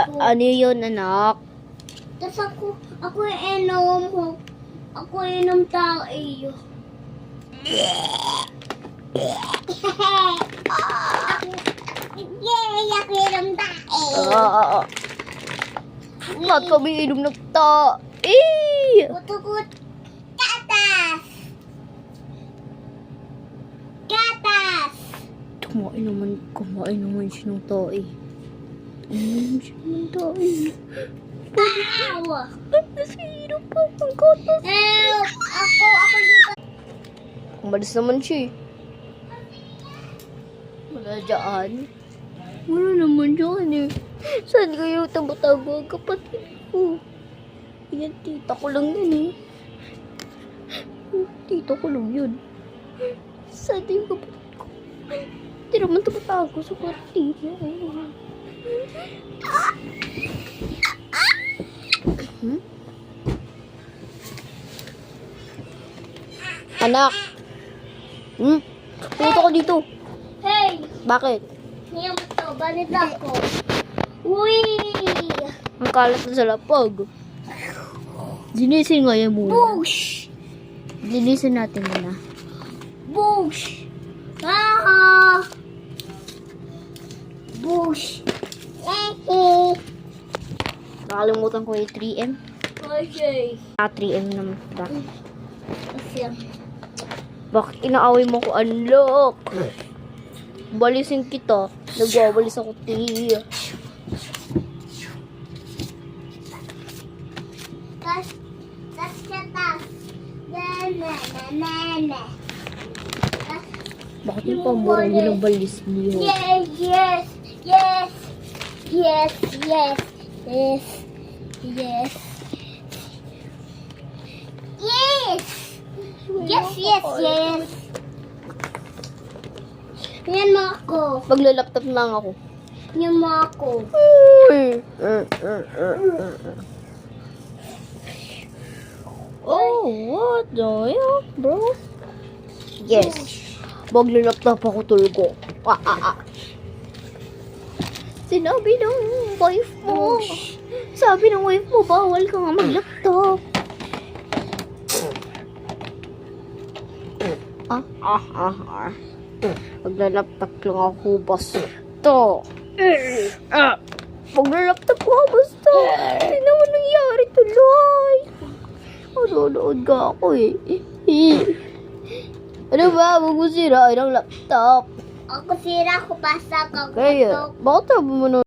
Ano yun, anak? Tapos ako inom tayo. Ako inom tayo. Lahat kami inom ng ta. Kutukut. Gatas. Gatas. Kumain naman siya ng tae. Uminom siya ng tae. Ow! Nasirap pa ang gatas. Help! Ako dito. Umalis naman siya eh. Wala dyan. Wala naman dyan eh. Saan kayo tago-tago ang kapatid ko? Yan, tita ko lang yun eh. Tita ko lang yun. Saan yung kapatid ko? Hindi naman tumatago sa kwartira eh. Anak! Puto ko dito. Hey! Bakit? Ngayon mo to, banit ako. Uy! Ang kalat na sa lapag. Linisin nga yan muna. Bush! Linisin natin muna. Bush! Ah! Bush! Nakalimutan ko yung 3M. Okay. 3M naman ba? Kasi, Bakit inaaway mo ko, unlock? Balisin kita. Nagwawalis ako, tiya. tas siya tas. Na. Bakit yung pamburang binabalis mo yun? Yes. Yan mo ako. Maglalaptop lang ako. Yan mo ako. Oh, what the hell, bro? Yes. Maglalaptop ako tulgo. Sinabi ng wife mo. Sabi ng wife mo, bawal ka nga mag-laptop. Maglalaptop lang ako, basta. Maglalaptop ko, basta. Hindi naman nangyari tuloy. Manonood ka ako eh. Ano ba? Huwag mo sirain ang laptop. Ako sira ko basta ako. Kaya, bakit mo